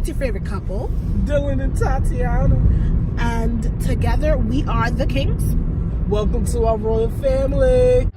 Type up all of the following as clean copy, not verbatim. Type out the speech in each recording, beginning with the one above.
It's your favorite couple, Dylan and Tatiana. and together we are the Kings. Welcome to our royal family.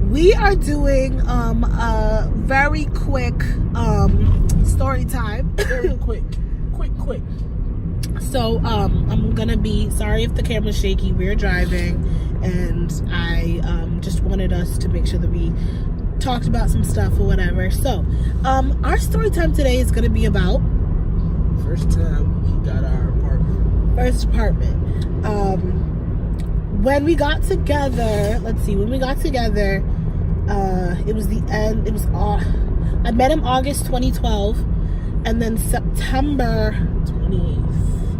We are doing a very quick story time. Very quick. So I'm gonna be sorry if the camera's shaky. We're driving, and I just wanted us to make sure that we talked about some stuff or whatever. So our story time today is gonna be about First time we got our apartment. first apartment. When we got together, it was the end. It was I met him August 2012, and then September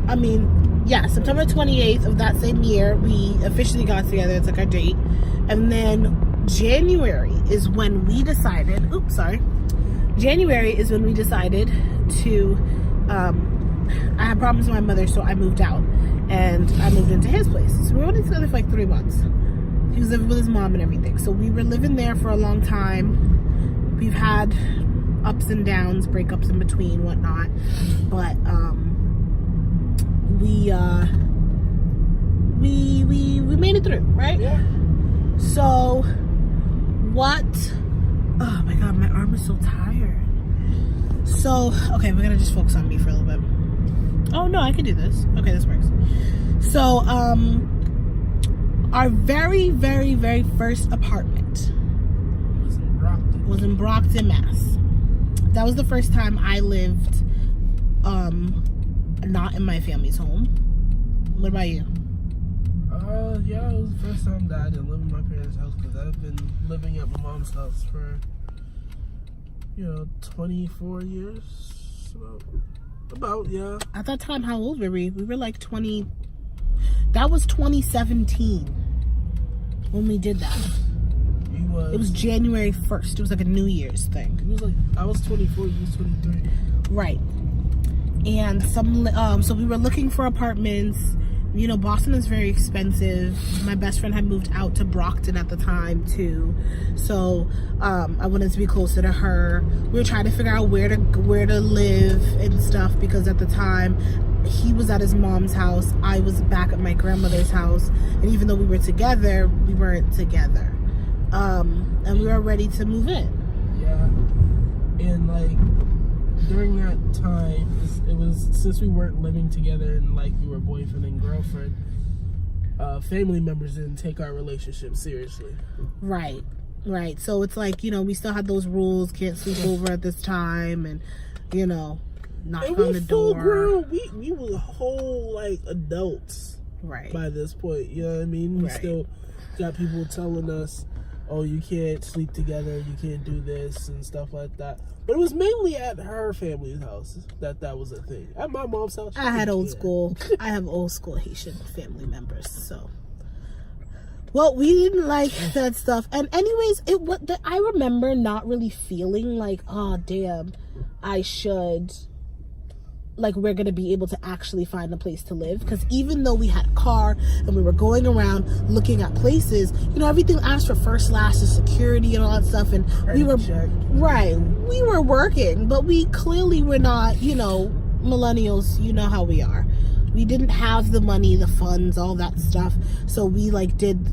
28th of that same year, we officially got together. It's like our date, and then January is when we decided. January is when we decided to. I had problems with my mother, so I moved out, and I moved into his place. So we were only together for like 3 months. He was living with his mom and everything. So we were living there for a long time. We've had ups and downs, breakups in between, whatnot. But we made it through, right? Yeah. So what? Oh my God, my arm is so tired. So okay, we're gonna just focus on me for a little bit. Oh no, I can do this. Okay, this works. So our very, very, very first apartment was in Brockton, Mass. That was the first time I lived not in my family's home. What about you? Yeah, it was the first time that I didn't live in my parents' house, because I've been living at my mom's house for 24 years. About yeah. At that time, how old were we? We were like 20. That was 2017 when we did that. It was January 1st. It was like a New Year's thing. It was like I was 24, you was 23. Right. And so we were looking for apartments. Boston is very expensive. My best friend had moved out to Brockton at the time too, so I wanted to be closer to her. We were trying to figure out where to live and stuff, because at the time he was at his mom's house, I was back at my grandmother's house, and even though we were together, we weren't together. And we were ready to move in. Yeah, and like during that time, it was, since we weren't living together and like we were boyfriend and girlfriend, family members didn't take our relationship seriously. Right. So it's like, we still had those rules, can't sleep over at this time, and knock on the door. Grown. We were whole like adults. Right. By this point, you know what I mean? We still got people telling us, oh, you can't sleep together, you can't do this and stuff like that. But it was mainly at her family's house that was a thing. At my mom's house, I have old school Haitian family members, so. Well, we didn't like that stuff. And anyways, I remember not really feeling like, oh damn, I should, like, we're gonna be able to actually find a place to live, because even though we had a car and we were going around looking at places, everything asked for first, last, and security and all that stuff, and we were working, but we clearly were not, millennials, how we are. We didn't have the money, the funds, all that stuff, so we did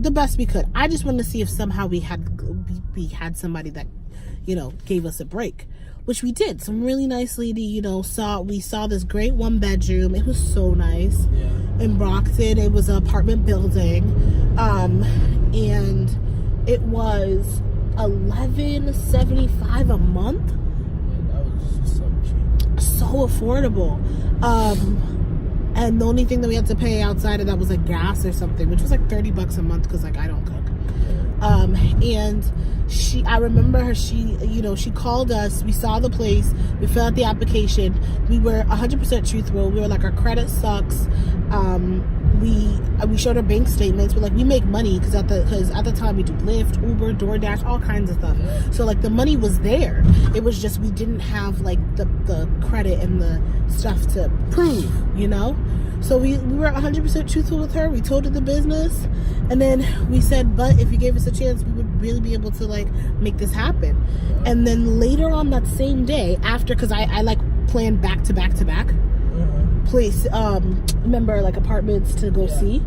the best we could. I just wanted to see if somehow we had somebody that gave us a break. which we did. Some really nice lady, you know, we saw this great 1-bedroom. It was so nice. Yeah. In Brockton. It was an apartment building. And it was $11.75 a month. Yeah, that was so cheap. So affordable. And the only thing that we had to pay outside of that was like gas or something, which was like $30 a month because like I don't cook. And I remember her, she called us, we saw the place, we filled out the application, we were 100% truthful, we were like, our credit sucks, we showed her bank statements, we're like, we make money, because at the time we do Lyft, Uber, DoorDash, all kinds of stuff, so like the money was there, it was just, we didn't have like the credit and the stuff to prove, you know? So we were 100% truthful with her. We told her the business, and then we said, but if you gave us a chance, we would really be able to like make this happen. And then later on that same day, after, because I like planned back to back place, remember like apartments to go see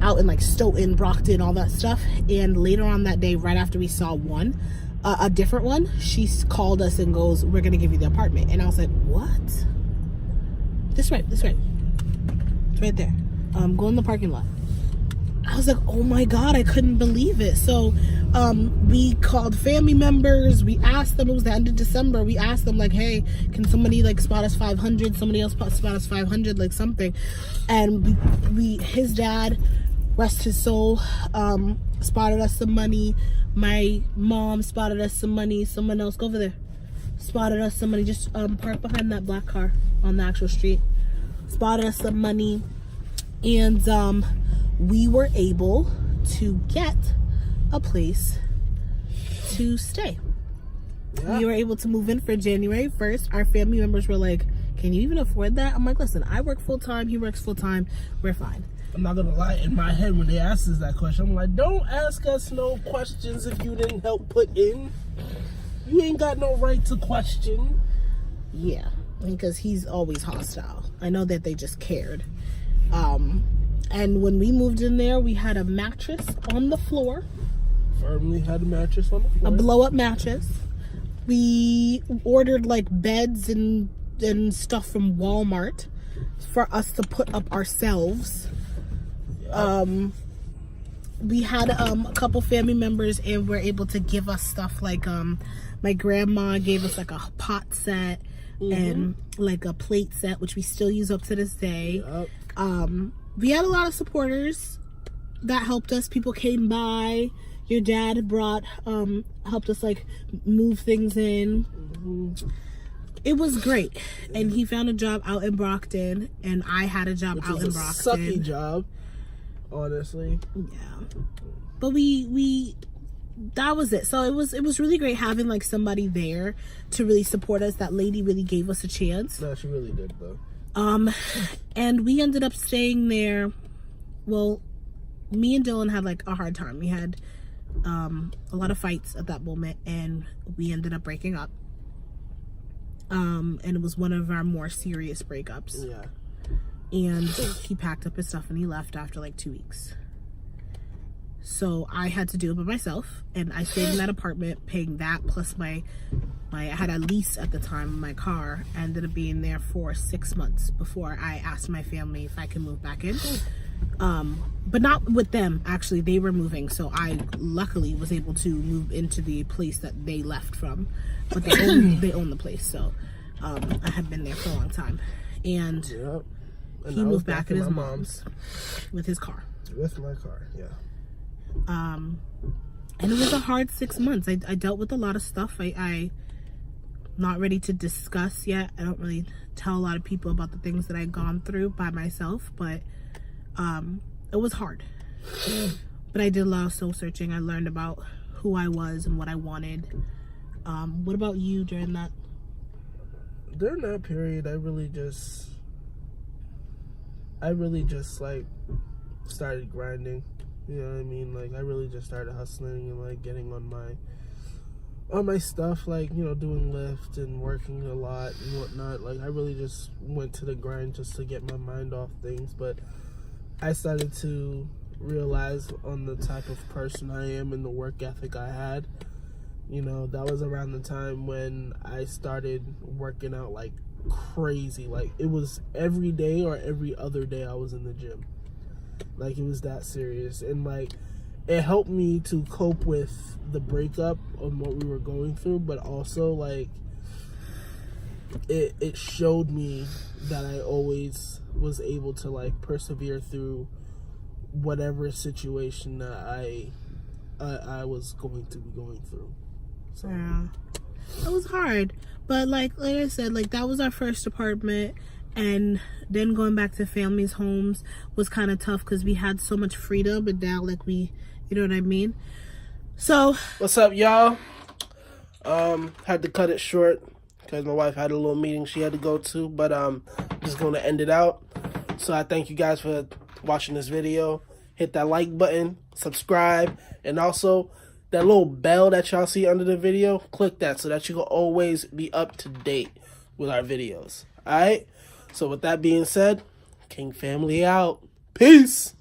out in like Stoughton, Brockton, all that stuff. And later on that day, right after we saw one, a different one, she called us and goes, we're gonna give you the apartment. And I was like, what? This way. Right there. Go in the parking lot. I was like, oh my god, I couldn't believe it. So we called family members, we asked them, it was the end of December, we asked them like, hey, can somebody like spot us 500, somebody else spot us 500, like something. And his dad, rest his soul, spotted us some money. My mom spotted us some money. Someone else, go over there, spotted us some money. Just park behind that black car on the actual street. Spotted us some money, and we were able to get a place to stay. Yeah. We were able to move in for January 1st. Our family members were like, can you even afford that? I'm like, listen, I work full-time, he works full-time, we're fine. I'm not gonna lie, in my head when they asked us that question, I'm like, don't ask us no questions if you didn't help put in. You ain't got no right to question. Yeah, because he's always hostile. I know that they just cared. And when we moved in there, we had a mattress on the floor. Firmly had a mattress on the floor. A blow-up mattress. We ordered like beds and stuff from Walmart for us to put up ourselves. Yep. We had a couple family members and were able to give us stuff like my grandma gave us like a pot set. And like a plate set, which we still use up to this day. Yep. We had a lot of supporters that helped us. People came by. Your dad helped us like move things in. It was great. And he found a job out in Brockton, and I had a job out in Brockton. Sucky job, honestly. Yeah, but we that was it. So it was really great having like somebody there to really support us. That lady really gave us a chance. No, she really did though. And we ended up staying there. Well, me and Dylan had like a hard time. We had a lot of fights at that moment, and we ended up breaking up. And it was one of our more serious breakups. Yeah. And he packed up his stuff and he left after like 2 weeks. So I had to do it by myself, and I stayed in that apartment paying that plus my I had a lease at the time, my car. I ended up being there for 6 months before I asked my family if I could move back in. But not with them, actually. They were moving, so I luckily was able to move into the place that they left from. But they own the place, so I had been there for a long time. And, yep. And he moved back in his mom's with his car. With my car, yeah. And it was a hard 6 months. I dealt with a lot of stuff I not ready to discuss yet. I don't really tell a lot of people about the things that I've gone through by myself, but it was hard. But I did a lot of soul searching. I learned about who I was and what I wanted. What about you during that? During that period, I really just like started grinding. You know what I mean? Like, I really just started hustling and like getting on my stuff, like, you know, doing Lyft and working a lot and whatnot. Like, I really just went to the grind just to get my mind off things. But I started to realize on the type of person I am and the work ethic I had, You know, that was around the time when I started working out like crazy. Like, it was every day or every other day I was in the gym. Like, it was that serious. And like, it helped me to cope with the breakup and what we were going through, but also like it showed me that I always was able to like persevere through whatever situation that I was going to be going through. So yeah, it was hard, but like I said, like that was our first apartment, and then going back to family's homes was kind of tough because we had so much freedom, and now like you know what I mean. So what's up, y'all? Had to cut it short because my wife had a little meeting she had to go to, but just going to end it out. So I thank you guys for watching this video. Hit that like button, subscribe, and also that little bell that y'all see under the video, click that so that you will always be up to date with our videos. Alright? So with that being said, King family out. Peace!